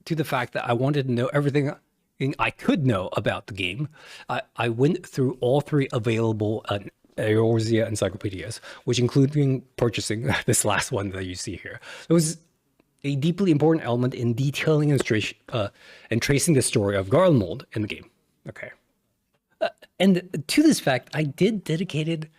to the fact that I wanted to know everything I could know about the game, I went through all three available Eorzea encyclopedias, which including purchasing this last one that you see here. It was a deeply important element in detailing and tracing the story of Garlemald in the game. Okay. And to this fact, I did dedicate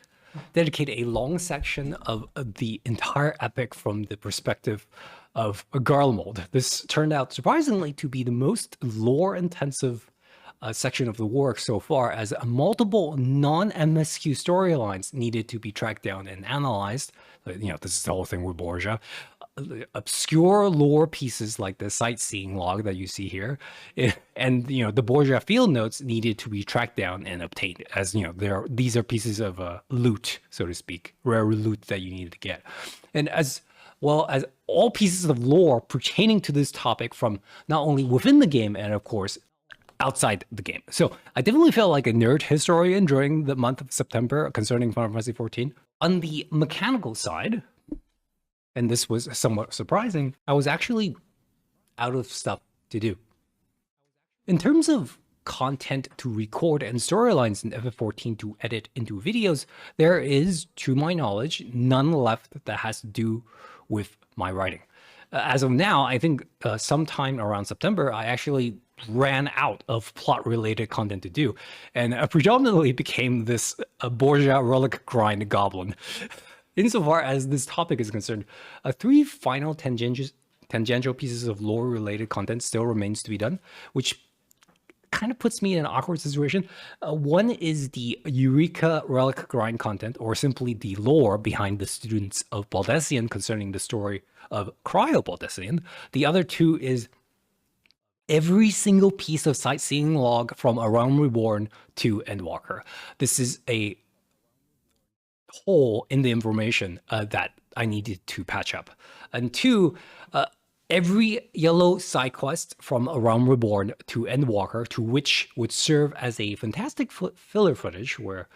a long section of the entire epic from the perspective of Garlemald. This turned out surprisingly to be the most lore-intensive section of the work so far, as multiple non-MSQ storylines needed to be tracked down and analyzed. You know, this is the whole thing with Borgia. Obscure lore pieces like the sightseeing log that you see here, and you know the Borgia field notes needed to be tracked down and obtained. As you know, these are pieces of loot, so to speak, rare loot that you needed to get, and as well as all pieces of lore pertaining to this topic from not only within the game and of course outside the game. So I definitely felt like a nerd historian during the month of September concerning Final Fantasy XIV. On the mechanical side, and this was somewhat surprising, I was actually out of stuff to do. In terms of content to record and storylines in FF14 to edit into videos, there is, to my knowledge, none left that has to do with my writing. As of now, I think sometime around September, I actually ran out of plot-related content to do, and predominantly became this Borgia relic grind goblin. Insofar as this topic is concerned, three final tangential pieces of lore-related content still remains to be done, which kind of puts me in an awkward situation. One is the Eureka relic grind content, or simply the lore behind the students of Baldesion concerning the story of Cryo Baldesion. The other two is every single piece of sightseeing log from A Realm Reborn to Endwalker. This is a hole in the information that I needed to patch up. And two, every yellow side quest from A Realm Reborn to Endwalker, to which would serve as a fantastic filler footage where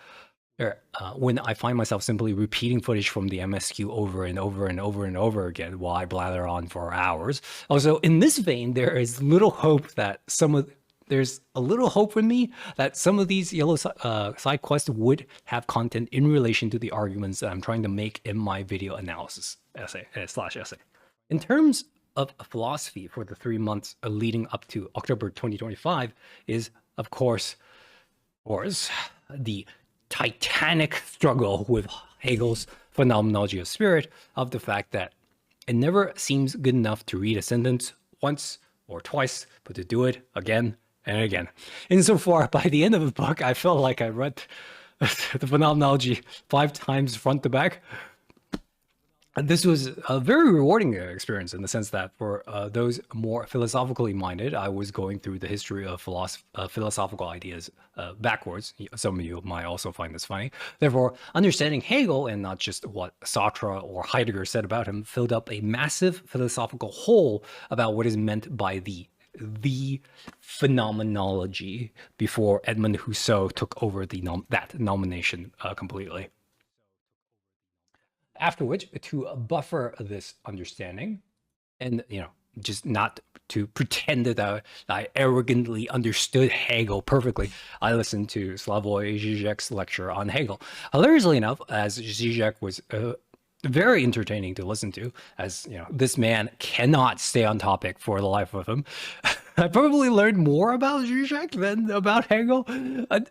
when I find myself simply repeating footage from the MSQ over and over and over and over again while I blather on for hours. Also, in this vein, there is little hope that there's a little hope in me that some of these yellow side quests would have content in relation to the arguments that I'm trying to make in my video analysis essay. In terms of philosophy for the 3 months leading up to October 2025 is, of course, the titanic struggle with Hegel's phenomenology of spirit, of the fact that it never seems good enough to read a sentence once or twice, but to do it again and again. Insofar, by the end of the book, I felt like I read the phenomenology 5 times front to back. And this was a very rewarding experience in the sense that for those more philosophically minded, I was going through the history of philosophical ideas backwards. Some of you might also find this funny. Therefore, understanding Hegel and not just what Sartre or Heidegger said about him filled up a massive philosophical hole about what is meant by the phenomenology before Edmund Husserl took over that nomination completely. After which, to buffer this understanding, and just not to pretend that I arrogantly understood Hegel perfectly, I listened to Slavoj Žižek's lecture on Hegel. Hilariously enough, as Žižek was very entertaining to listen to, as this man cannot stay on topic for the life of him. I probably learned more about Zizek than about Hegel.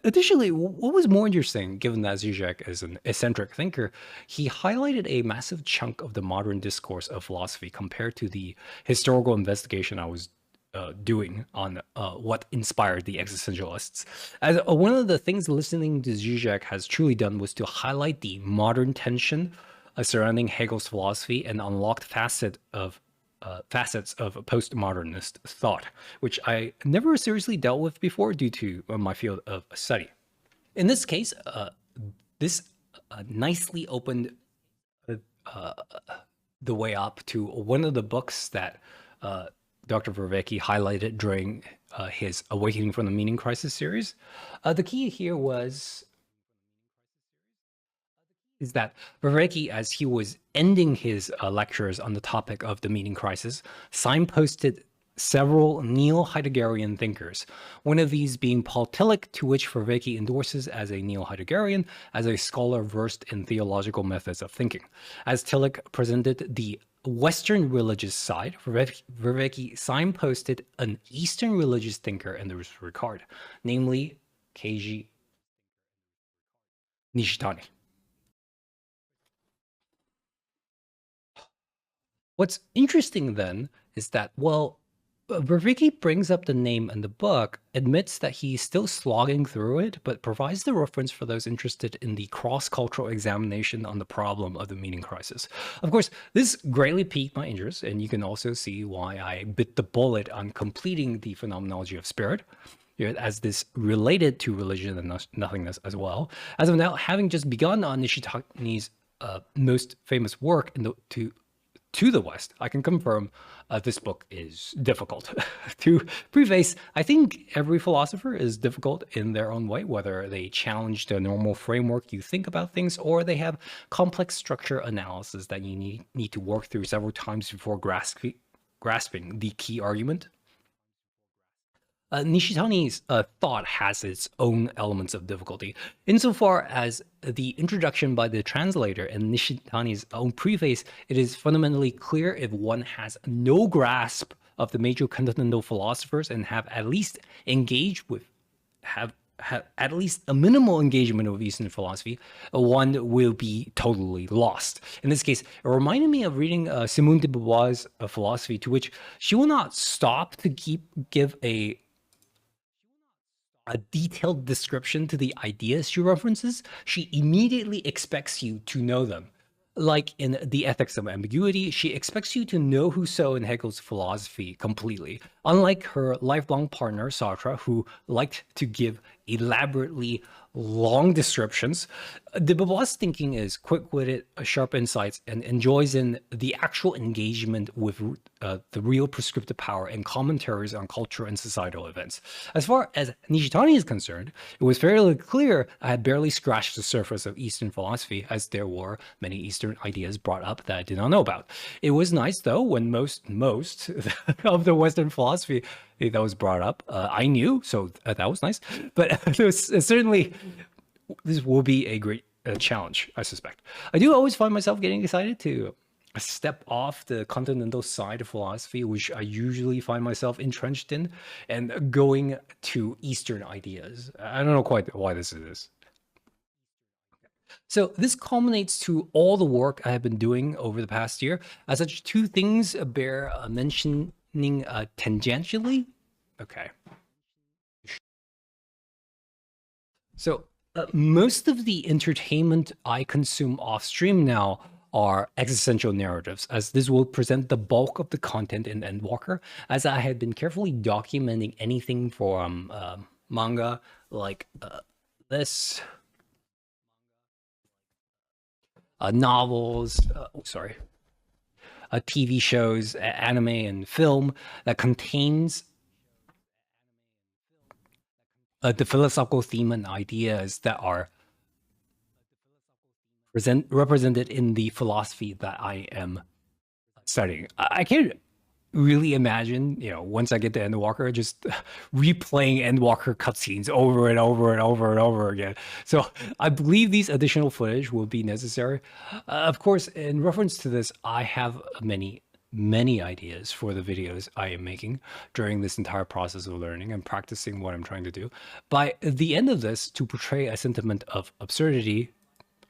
Additionally, what was more interesting, given that Zizek is an eccentric thinker, he highlighted a massive chunk of the modern discourse of philosophy compared to the historical investigation I was doing on what inspired the existentialists. As one of the things listening to Zizek has truly done was to highlight the modern tension surrounding Hegel's philosophy and unlocked facets of postmodernist thought, which I never seriously dealt with before due to my field of study. In this case, this nicely opened the way up to one of the books that Dr. Vervecki highlighted during his Awakening from the Meaning Crisis series. The key here is that Vervecki, as he was ending his lectures on the topic of the meaning crisis, signposted several neo-Heideggerian thinkers, one of these being Paul Tillich, to which Vervaeke endorses as a neo-Heideggerian, as a scholar versed in theological methods of thinking. As Tillich presented the Western religious side, Vervaeke signposted an Eastern religious thinker in this regard, namely Keiji Nishitani. What's interesting then is that, well, Vervaeke brings up the name in the book, admits that he's still slogging through it, but provides the reference for those interested in the cross-cultural examination on the problem of the meaning crisis. Of course, this greatly piqued my interest, and you can also see why I bit the bullet on completing the phenomenology of spirit, as this related to religion and nothingness as well. As of now, having just begun on Nishitani's most famous work to the West, I can confirm this book is difficult. To preface, I think every philosopher is difficult in their own way, whether they challenge the normal framework you think about things, or they have complex structure analysis that you need to work through several times before grasping the key argument. Nishitani's thought has its own elements of difficulty, insofar as the introduction by the translator and Nishitani's own preface, it is fundamentally clear if one has no grasp of the major continental philosophers and have at least engaged with, have at least a minimal engagement with Eastern philosophy, one will be totally lost. In this case, it reminded me of reading Simone de Beauvoir's philosophy, to which she will not stop to give a detailed description to the ideas she references. She immediately expects you to know them. Like in The Ethics of Ambiguity, she expects you to know Rousseau and Hegel's philosophy completely, unlike her lifelong partner, Sartre, who liked to give elaborately long descriptions. De Beauvoir's thinking is quick-witted, sharp insights, and enjoys in the actual engagement with the real prescriptive power and commentaries on culture and societal events. As far as Nishitani is concerned, it was fairly clear I had barely scratched the surface of Eastern philosophy, as there were many Eastern ideas brought up that I did not know about. It was nice, though, when most of the Western philosophy that was brought up, I knew, so that was nice. But certainly, this will be a great challenge, I suspect. I do always find myself getting excited to step off the continental side of philosophy, which I usually find myself entrenched in, and going to Eastern ideas. I don't know quite why this is. So this culminates to all the work I have been doing over the past year. As such, two things bear mentioning tangentially. Okay. So most of the entertainment I consume off stream now are existential narratives, as this will present the bulk of the content in Endwalker, as I had been carefully documenting anything from manga like this, novels, TV shows, anime, and film that contains the philosophical theme and ideas that are represented in the philosophy that I am studying. I can't really imagine, once I get to Endwalker, just replaying Endwalker cutscenes over and over and over and over again. So I believe these additional footage will be necessary. Of course, in reference to this, I have many ideas for the videos I am making during this entire process of learning and practicing what I'm trying to do. By the end of this, to portray a sentiment of absurdity